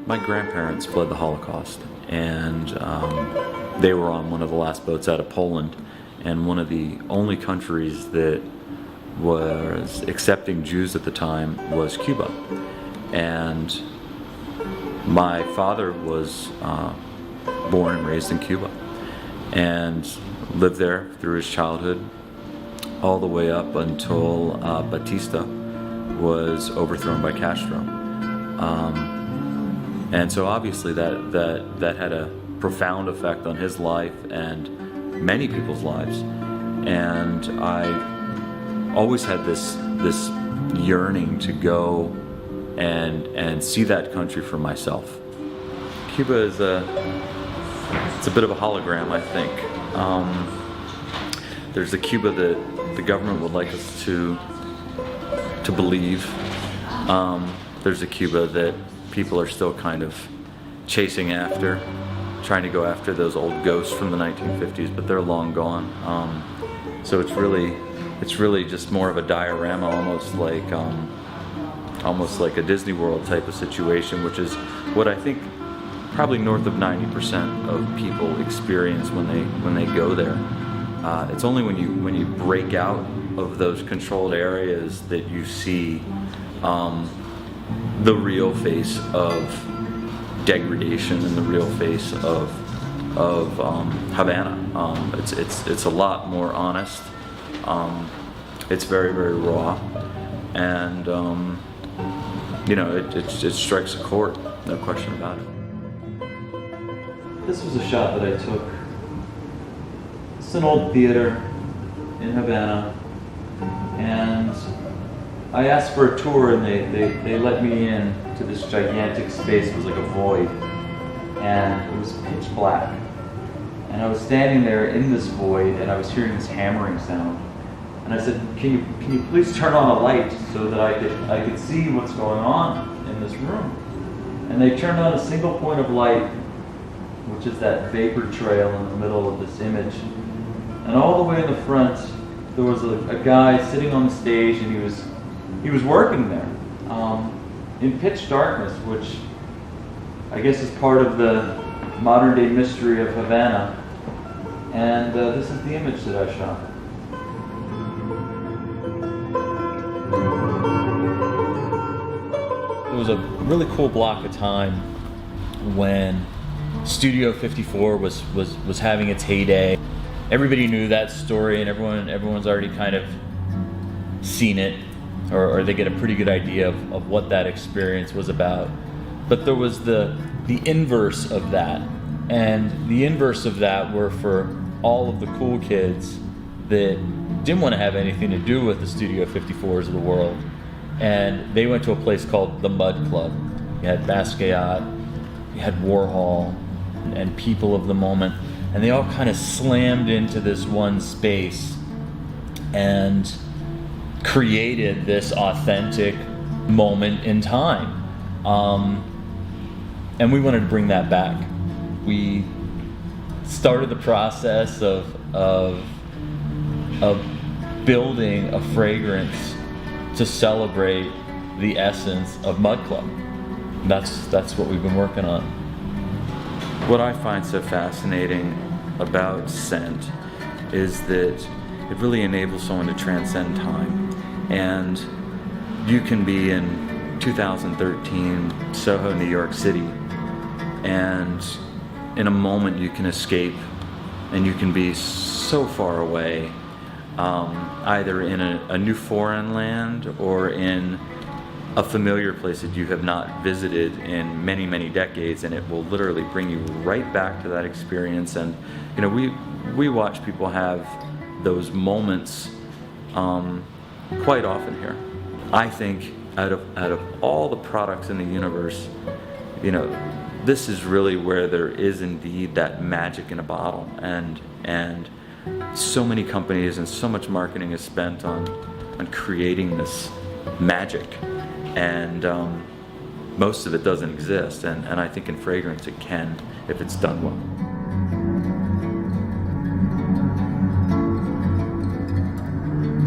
My grandparents fled the Holocaust, and they were on one of the last boats out of Poland, and one of the only countries that was accepting Jews at the time was Cuba. And my father was born and raised in Cuba and lived there through his childhood all the way up until Batista was overthrown by Castro. And so obviously that had a profound effect on his life and many people's lives. And I always had this yearning to go and see that country for myself. Cuba is it's a bit of a hologram, I think. There's a Cuba that the government would like us to believe. There's a Cuba that people are still kind of chasing after, trying to go after those old ghosts from the 1950s, but they're long gone. So it's really just more of a diorama, almost like a Disney World type of situation, which is what I think probably north of 90% of people experience when they go there. It's only when you break out of those controlled areas that you see the real face of degradation and the real face of Havana. It's a lot more honest. It's very, very raw, and it strikes a chord, no question about it. This was a shot that I took. It's an old theater in Havana, and I asked for a tour, and they let me in to this gigantic space. It was like a void, and it was pitch black. And I was standing there in this void, and I was hearing this hammering sound. And I said, "Can you please turn on a light so that I could see what's going on in this room?" And they turned on a single point of light, which is that vapor trail in the middle of this image. And all the way in the front, there was a guy sitting on the stage, and he was working there in pitch darkness, which I guess is part of the modern day mystery of Havana. And this is the image that I shot. It was a really cool block of time when Studio 54 was having its heyday. Everybody knew that story, and everyone's already kind of seen it, or they get a pretty good idea of what that experience was about. But there was the inverse of that, and the inverse of that were for all of the cool kids that didn't want to have anything to do with the Studio 54s of the world, and they went to a place called the Mud Club. You had Basquiat, you had Warhol, and people of the moment, and they all kind of slammed into this one space and created this authentic moment in time. And we wanted to bring that back. We started the process of building a fragrance to celebrate the essence of Mud Club. That's what we've been working on. What I find so fascinating about scent is that it really enables someone to transcend time. And you can be in 2013 Soho, New York City, and in a moment you can escape and you can be so far away, either in a new foreign land or in a familiar place that you have not visited in many, many decades, and it will literally bring you right back to that experience. And we watch people have those moments quite often here. I think out of all the products in the universe, this is really where there is indeed that magic in a bottle, and so many companies and so much marketing is spent on creating this magic, and most of it doesn't exist, and I think in fragrance it can, if it's done well.